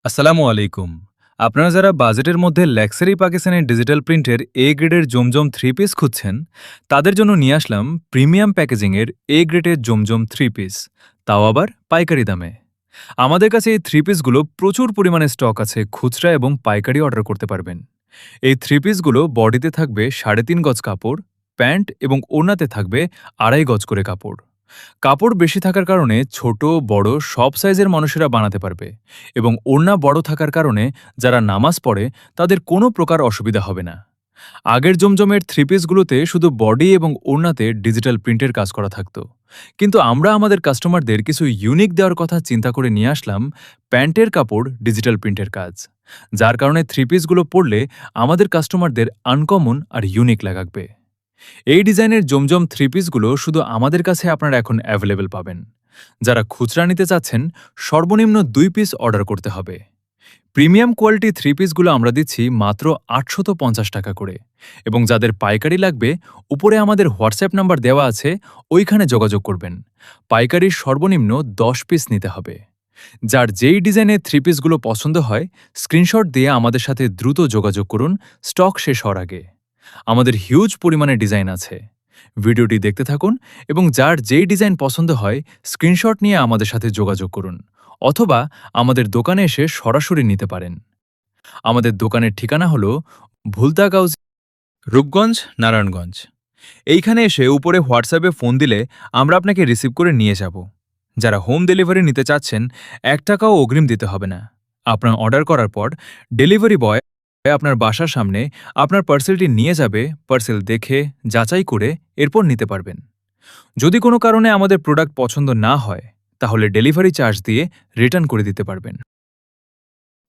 আসসালামু আলাইকুম। আপনারা যারা বাজেটের মধ্যে লাক্সারি পাকিস্তানের ডিজিটাল প্রিন্টের এ গ্রেডের জমজম থ্রি পিস খুঁজছেন, তাদের জন্য নিয়ে আসলাম প্রিমিয়াম প্যাকেজিংয়ের এ গ্রেডের জমজম থ্রি পিস, তাও আবার পাইকারি দামে। আমাদের কাছে এই থ্রি পিসগুলো প্রচুর পরিমাণে স্টক আছে, খুচরা এবং পাইকারি অর্ডার করতে পারবেন। এই থ্রি পিসগুলো বডিতে থাকবে 3.5 গজ কাপড়, প্যান্ট এবং ওড়নাতে থাকবে 2.5 গজ করে কাপড়। কাপড় বেশি থাকার কারণে ছোট বড় সব সাইজের মানুষেরা বানাতে পারবে এবং ওড়না বড় থাকার কারণে যারা নামাজ পড়ে তাদের কোনো প্রকার অসুবিধা হবে না। আগের জমজমের থ্রি পিসগুলোতে শুধু বডি এবং ওড়নাতে ডিজিটাল প্রিন্টের কাজ করা থাকতো, কিন্তু আমরা আমাদের কাস্টমারদের কিছু ইউনিক দেওয়ার কথা চিন্তা করে নিয়ে আসলাম প্যান্টের কাপড় ডিজিটাল প্রিন্টের কাজ, যার কারণে থ্রি পিসগুলো পরলে আমাদের কাস্টমারদের আনকমন আর ইউনিক লাগাবে। এই ডিজাইনের জমজম থ্রি পিসগুলো শুধু আমাদের কাছে আপনারা এখন অ্যাভেলেবল পাবেন। যারা খুচরা নিতে চাচ্ছেন সর্বনিম্ন 2 পিস অর্ডার করতে হবে। প্রিমিয়াম কোয়ালিটি থ্রি পিসগুলো আমরা দিচ্ছি মাত্র 850 টাকা করে, এবং যাদের পাইকারি লাগবে উপরে আমাদের হোয়াটসঅ্যাপ নাম্বার দেওয়া আছে, ওইখানে যোগাযোগ করবেন। পাইকারির সর্বনিম্ন 10 পিস নিতে হবে। যার যেই ডিজাইনের থ্রি পিসগুলো পছন্দ হয় স্ক্রিনশট দিয়ে আমাদের সাথে দ্রুত যোগাযোগ করুন, স্টক শেষ হওয়ার আগে। আমাদের হিউজ পরিমাণে ডিজাইন আছে। ভিডিওটি দেখতে থাকুন এবং যার যেই ডিজাইন পছন্দ হয় স্ক্রিনশট নিয়ে আমাদের সাথে যোগাযোগ করুন, অথবা আমাদের দোকানে এসে সরাসরি নিতে পারেন। আমাদের দোকানের ঠিকানা হল ভুলতাগাউজ, রূপগঞ্জ, নারায়ণগঞ্জ। এইখানে এসে উপরে হোয়াটসঅ্যাপে ফোন দিলে আমরা আপনাকে রিসিভ করে নিয়ে যাব। যারা হোম ডেলিভারি নিতে চাচ্ছেন 1 টাকাও অগ্রিম দিতে হবে না। আপনার অর্ডার করার পর ডেলিভারি বয় আপনার বাসার সামনে আপনার পার্সেলটি নিয়ে যাবে, পার্সেল দেখে যাচাই করে এরপর নিতে পারবেন। যদি কোনো কারণে আমাদের প্রোডাক্ট পছন্দ না হয় তাহলে ডেলিভারি চার্জ দিয়ে রিটার্ন করে দিতে পারবেন।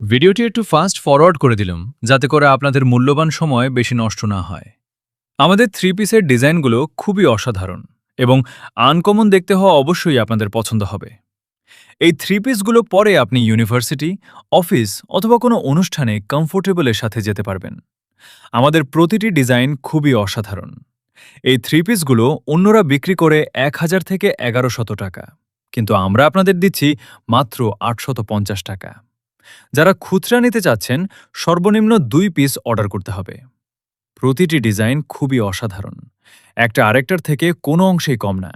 ভিডিওটি একটু ফাস্ট ফরওয়ার্ড করে দিলাম যাতে করে আপনাদের মূল্যবান সময় বেশি নষ্ট না হয়। আমাদের থ্রি পিসের ডিজাইনগুলো খুবই অসাধারণ এবং আনকমন দেখতে হওয়া অবশ্যই আপনাদের পছন্দ হবে। এই থ্রি পিসগুলো পরে আপনি ইউনিভার্সিটি, অফিস অথবা কোনো অনুষ্ঠানে কমফোর্টেবলের সাথে যেতে পারবেন। আমাদের প্রতিটি ডিজাইন খুবই অসাধারণ। এই থ্রি পিসগুলো অন্যরা বিক্রি করে 1000 থেকে 1100 টাকা, কিন্তু আমরা আপনাদের দিচ্ছি মাত্র 850 টাকা। যারা খুচরা নিতে চাচ্ছেন সর্বনিম্ন 2 পিস অর্ডার করতে হবে। প্রতিটি ডিজাইন খুবই অসাধারণ, একটা আরেকটার থেকে কোনো অংশেই কম না।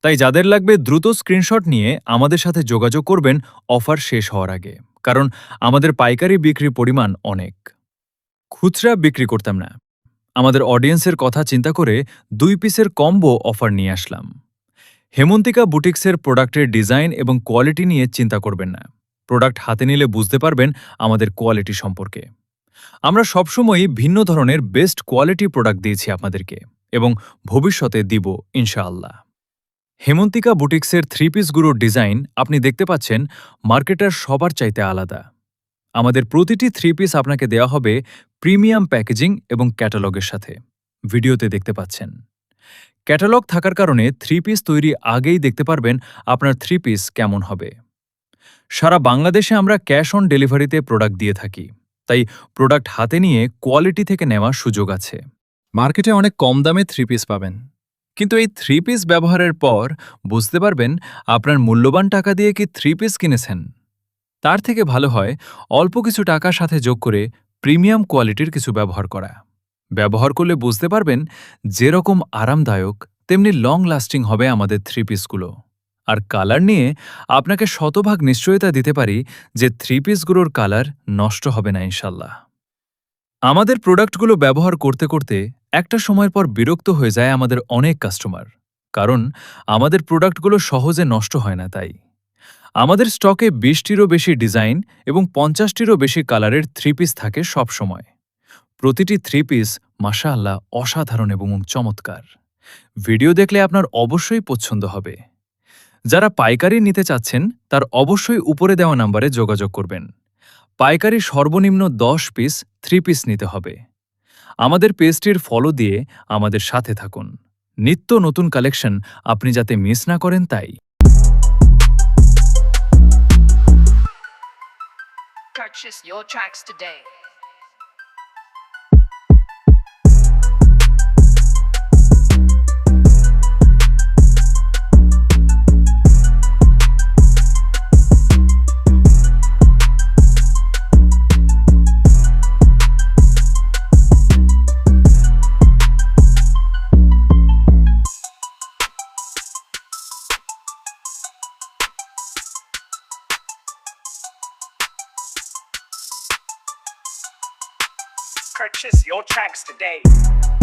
তাই যাদের লাগবে দ্রুত স্ক্রিনশট নিয়ে আমাদের সাথে যোগাযোগ করবেন অফার শেষ হওয়ার আগে, কারণ আমাদের পাইকারি বিক্রির পরিমাণ অনেক। খুচরা বিক্রি করতাম না। আমাদের অডিয়েন্সের কথা চিন্তা করে 2 পিসের কম্বো অফার নিয়ে আসলাম। হেমন্তিকা বুটিক্সের প্রোডাক্টের ডিজাইন এবং কোয়ালিটি নিয়ে চিন্তা করবেন না। প্রোডাক্ট হাতে নিলে বুঝতে পারবেন আমাদের কোয়ালিটি সম্পর্কে। আমরা সবসময়ই ভিন্ন ধরনের বেস্ট কোয়ালিটি প্রোডাক্ট দিয়েছি আপনাদেরকে, এবং ভবিষ্যতে দিব ইনশাআল্লাহ। হেমন্তিকা বুটিক্সের থ্রি পিসগুলোর ডিজাইন আপনি দেখতে পাচ্ছেন মার্কেটার সবার চাইতে আলাদা। আমাদের প্রতিটি থ্রি পিস আপনাকে দেওয়া হবে প্রিমিয়াম প্যাকেজিং এবং ক্যাটালগের সাথে। ভিডিওতে দেখতে পাচ্ছেন ক্যাটালগ থাকার কারণে থ্রি পিস তৈরি আগেই দেখতে পারবেন আপনার থ্রি পিস কেমন হবে। সারা বাংলাদেশে আমরা ক্যাশ অন ডেলিভারিতে প্রোডাক্ট দিয়ে থাকি, তাই প্রোডাক্ট হাতে নিয়ে কোয়ালিটি থেকে নেওয়ার সুযোগ আছে। মার্কেটে অনেক কম দামে থ্রি পিস পাবেন, কিন্তু এই থ্রি পিস ব্যবহারের পর বুঝতে পারবেন আপনার মূল্যবান টাকা দিয়ে কি থ্রি পিস কিনেছেন। তার থেকে ভালো হয় অল্প কিছু টাকার সাথে যোগ করে প্রিমিয়াম কোয়ালিটির কিছু ব্যবহার করা। ব্যবহার করলে বুঝতে পারবেন যেরকম আরামদায়ক তেমনি লং লাস্টিং হবে আমাদের থ্রি পিসগুলো। আর কালার নিয়ে আপনাকে শতভাগ নিশ্চয়তা দিতে পারি যে থ্রি পিসগুলোর কালার নষ্ট হবে না ইনশাল্লাহ। আমাদের প্রোডাক্টগুলো ব্যবহার করতে করতে একটা সময়ের পর বিরক্ত হয়ে যায় আমাদের অনেক কাস্টমার, কারণ আমাদের প্রোডাক্টগুলো সহজে নষ্ট হয় না। তাই আমাদের স্টকে 20টিরও বেশি ডিজাইন এবং 50টিরও বেশি কালারের থ্রি পিস থাকে সব সময়। প্রতিটি থ্রি পিস মাশাআল্লাহ অসাধারণ এবং চমৎকার। ভিডিও দেখলে আপনার অবশ্যই পছন্দ হবে। যারা পাইকারি নিতে চাচ্ছেন তার অবশ্যই উপরে দেওয়া নম্বরে যোগাযোগ করবেন। পাইকারি সর্বনিম্ন 10 পিস থ্রি পিস নিতে হবে। আমাদের পেজটির ফলো দিয়ে আমাদের সাথে থাকুন। নিত্য নতুন কালেকশন আপনি যাতে মিস না করেন তাই। Purchase your tracks today. Purchase your tracks today.